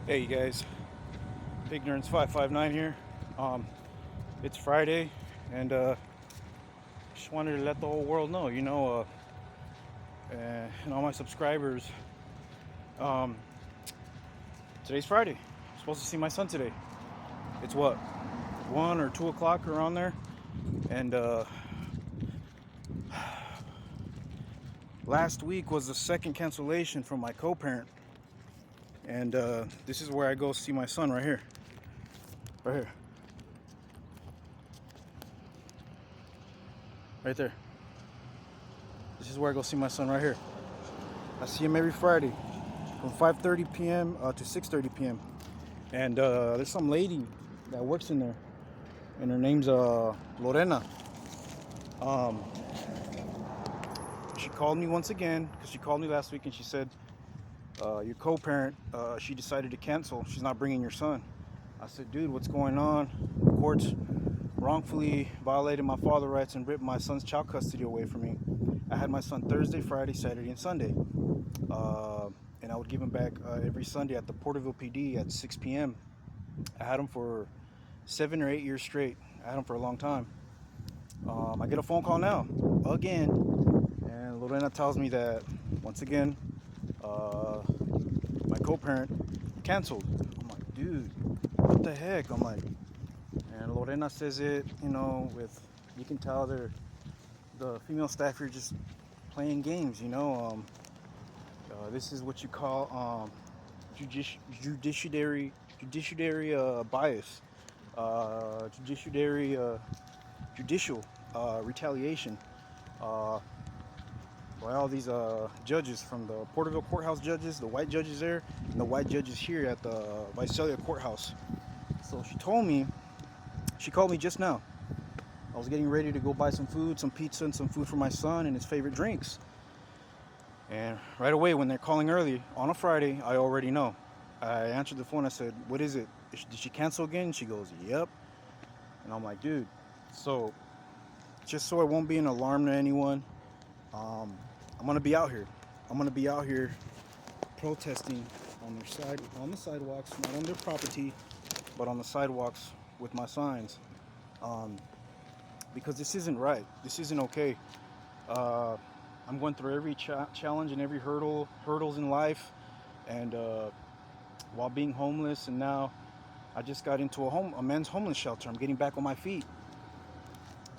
Hey, you guys, Ignorance 559 here. It's Friday, and just wanted to let the whole world know, and all my subscribers. Um, Today's Friday. I'm supposed to see my son today. It's what, 1 or 2 o'clock around there, and last week was the second cancellation from my co-parent, and this is where I go see my son right here, right there. This is where I go see my son right here. I see him every Friday from 5:30 p.m. To 6:30 p.m. And there's some lady that works in there, and her name's Lorena. Um, she called me once again because she called me last week and she said your co-parent she decided to cancel. She's not bringing your son. I said, dude, what's going on? The courts wrongfully violated my father rights and ripped my son's child custody away from me. I had my son Thursday, Friday, Saturday, and Sunday. And I would give him back every Sunday at the Porterville PD at 6 p.m. I had him for 7 or 8 years straight. I had him for a long time. I get a phone call now, again, and Lorena tells me that, once again, uh, my co-parent canceled. I'm like, dude, what the heck? I'm like, and Lorena says it, you can tell the female staff here just playing games. This is what you call judiciary bias, judicial retaliation by all these judges from the Porterville courthouse judges, the white judges there, and the white judges here at the Visalia courthouse. So she called me just now. I was getting ready to go buy some food, some pizza, and some food for my son and his favorite drinks. And right away, when they're calling early on a Friday, I already know. I answered the phone. I said, "What is it? Did she cancel again?" She goes, "Yep." And I'm like, "Dude." So, just so it won't be an alarm to anyone, um, I'm gonna be out here. I'm gonna be out here protesting on the sidewalks, not on their property, but on the sidewalks with my signs, um, because this isn't right. This isn't okay. Uh, I'm going through every challenge and every hurdles in life, and while being homeless, and now I just got into a men's homeless shelter. I'm getting back on my feet,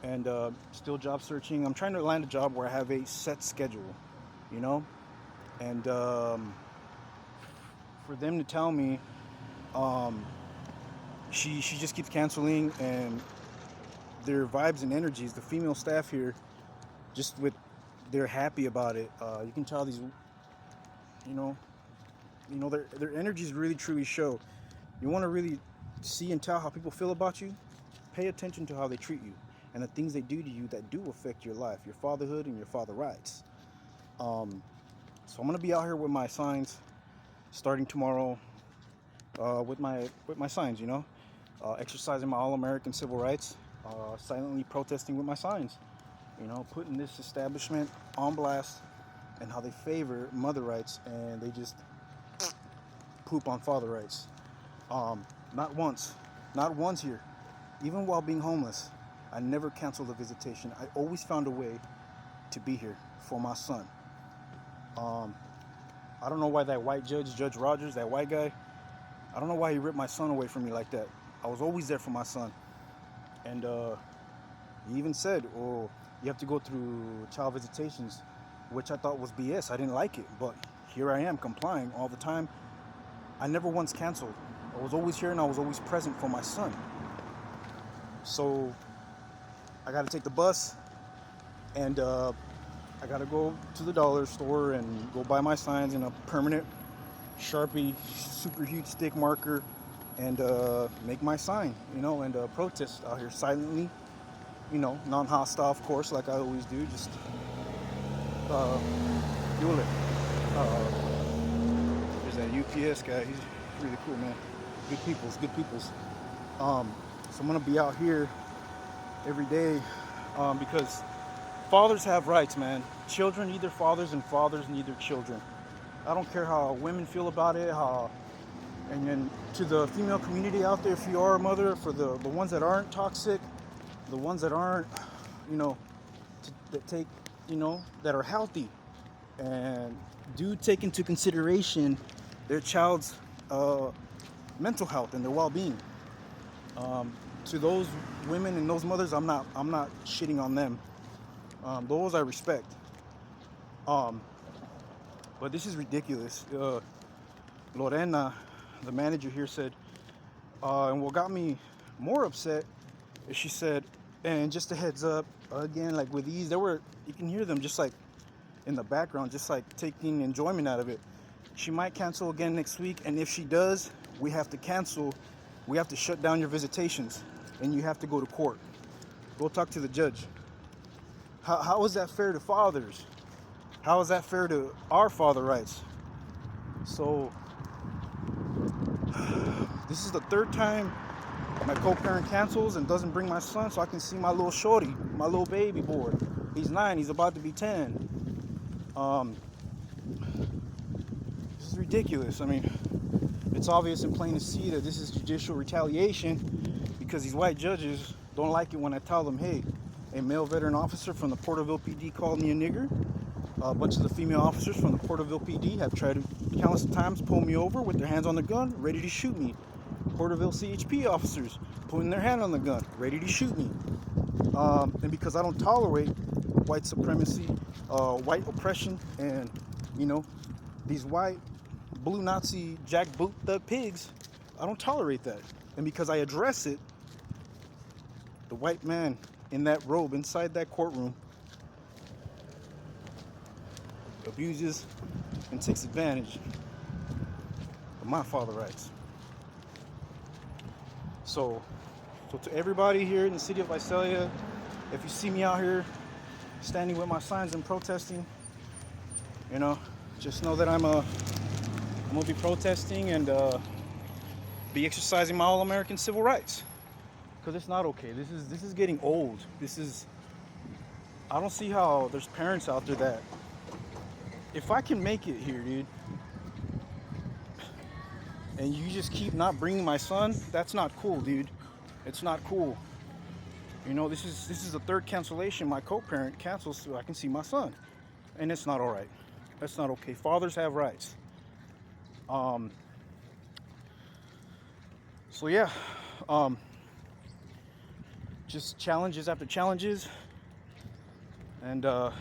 and still job searching. I'm trying to land a job where I have a set schedule, you know, and for them to tell me um, she just keeps canceling, and their vibes and energies, the female staff here, just with they're happy about it. You can tell these, you know, their energies really truly show. You want to really see and tell how people feel about you? Pay attention to how they treat you and the things they do to you that do affect your life, your fatherhood, and your father rights. Um, so I'm gonna be out here with my signs starting tomorrow. With my signs, exercising my all-American civil rights, silently protesting with my signs. Putting this establishment on blast and how they favor mother rights and they just poop on father rights. Not once, not once here. Even while being homeless, I never canceled a visitation. I always found a way to be here for my son. Um, I don't know why that white judge, Judge Rogers, that white guy, I don't know why he ripped my son away from me like that. I was always there for my son. And he even said, oh, you have to go through child visitations, which I thought was BS. I didn't like it, but here I am complying all the time. I never once canceled. I was always here and I was always present for my son. So I got to take the bus and I got to go to the dollar store and go buy my signs in a permanent Sharpie super huge stick marker and make my sign, and protest out here silently, non-hostile, of course, like I always do, just uh, fuel it. Uh, there's that UPS guy. He's really cool, man. Good peoples. So I'm gonna be out here every day because fathers have rights, man. Children need their fathers, and fathers need their children. I don't care how women feel about it, how And then to the female community out there, if you are a mother, for the ones that aren't toxic, the ones that aren't, that take, that are healthy and do take into consideration their child's mental health and their well-being. To those women and those mothers, I'm not shitting on them. Those I respect. But this is ridiculous. Lorena, the manager here, said, and what got me more upset is she said, and just a heads up, again, like with these, you can hear them just like in the background, just like taking enjoyment out of it. She might cancel again next week, and if she does, we have to cancel. We have to shut down your visitations, and you have to go to court. Go talk to the judge. How is that fair to fathers? How is that fair to our father rights? So, this is the third time my co-parent cancels and doesn't bring my son so I can see my little shorty, my little baby boy. He's 9, he's about to be 10. This is ridiculous. I mean, it's obvious and plain to see that this is judicial retaliation because these white judges don't like it when I tell them, hey, a male veteran officer from the Porterville PD called me a nigger. A bunch of the female officers from the Porterville PD have tried to countless times pull me over with their hands on the gun, ready to shoot me. Porterville CHP officers putting their hand on the gun, ready to shoot me. And because I don't tolerate white supremacy, white oppression, and these white blue Nazi jackboot thug pigs, I don't tolerate that. And because I address it, the white man in that robe inside that courtroom abuses and takes advantage of my father rights. So to everybody here in the city of Visalia, if you see me out here standing with my signs and protesting, just know that I'm gonna be protesting and be exercising my all-American civil rights, because it's not okay. This is getting old. I don't see how there's parents out there that, if I can make it here, dude, and you just keep not bringing my son, that's not cool, dude. It's not cool. This is the third cancellation my co-parent cancels so I can see my son, and it's not all right. That's not okay. Fathers have rights. So yeah, just challenges after challenges, and the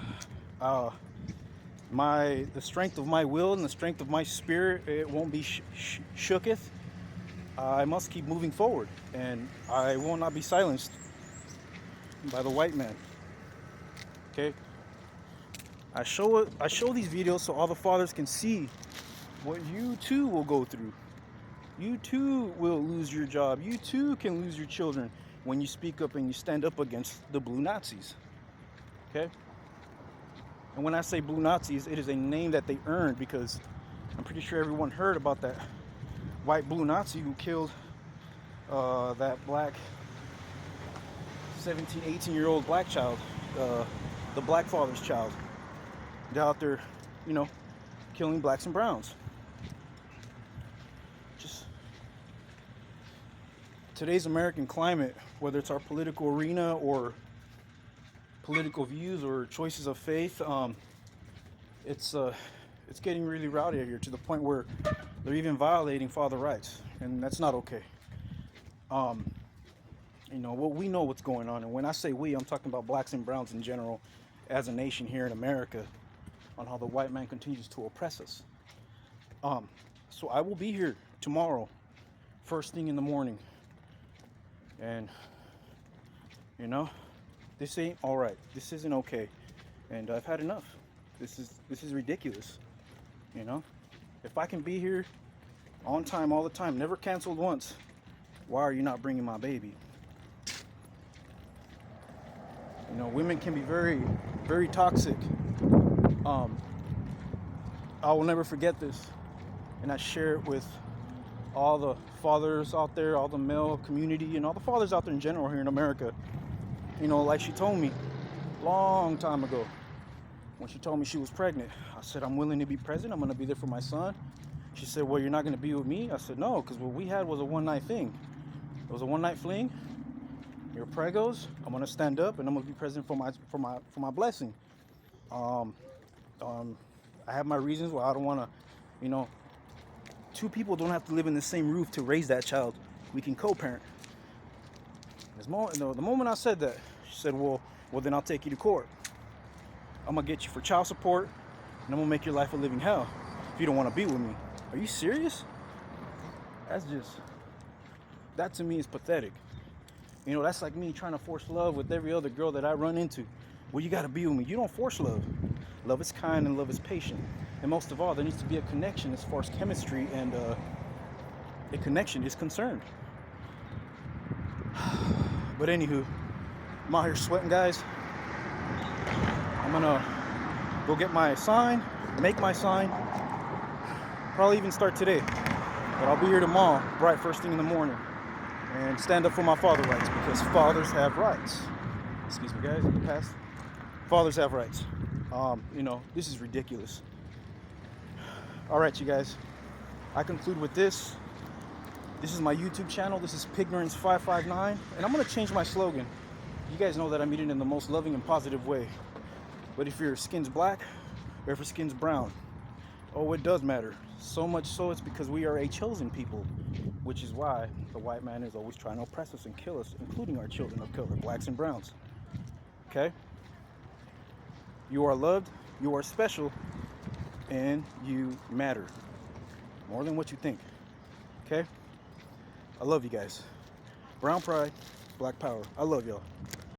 strength of my will and the strength of my spirit, it won't be shooketh. I must keep moving forward, and I will not be silenced by the white man. Okay, I show these videos so all the fathers can see what you too will go through. You too will lose your job. You too can lose your children when you speak up and you stand up against the blue Nazis. Okay? And when I say blue Nazis, it is a name that they earned, because I'm pretty sure everyone heard about that white blue Nazi who killed that black 17, 18-year-old black child, the black father's child. They're out there, killing blacks and browns. Just today's American climate, whether it's our political arena or political views or choices of faith, it's getting really rowdy here, to the point where they're even violating father rights, and that's not okay. We know what's going on, and when I say we, I'm talking about blacks and browns in general, as a nation here in America, on how the white man continues to oppress us. So I will be here tomorrow, first thing in the morning, and this ain't all right. This isn't okay, and I've had enough. This is ridiculous. If I can be here on time all the time, never canceled once, why are you not bringing my baby? Women can be very, very toxic. I will never forget this, and I share it with all the fathers out there, all the male community, and all the fathers out there in general here in America. Like she told me long time ago, when she told me she was pregnant, I said, I'm willing to be present. I'm going to be there for my son. She said, well, you're not going to be with me? I said, no, because what we had was a one-night thing. It was a one-night fling. You're pregos. I'm going to stand up, and I'm going to be present for my blessing. I have my reasons why I don't want to, you know, two people don't have to live in the same roof to raise that child. We can co-parent. The moment I said that, she said, well, then I'll take you to court. I'm going to get you for child support, and I'm going to make your life a living hell if you don't want to be with me. Are you serious? That to me is pathetic. You know, that's like me trying to force love with every other girl that I run into. Well, you got to be with me. You don't force love. Love is kind and love is patient. And most of all, there needs to be a connection as far as chemistry and a connection is concerned. But anywho, I'm out here sweating, guys. I'm gonna go get my sign, make my sign. Probably even start today. But I'll be here tomorrow, bright first thing in the morning, and stand up for my father rights, because fathers have rights. Excuse me, guys, in the past. Fathers have rights. You know, this is ridiculous. All right, you guys. I conclude with this. This is my YouTube channel. This is Pignorance559, and I'm gonna change my slogan. You guys know that I mean it in the most loving and positive way. But if your skin's black or if your skin's brown, oh, it does matter. So much so it's because we are a chosen people, which is why the white man is always trying to oppress us and kill us, including our children of color, blacks and browns. Okay? You are loved, you are special, and you matter. More than what you think. Okay? I love you guys. Brown pride, black power. I love y'all.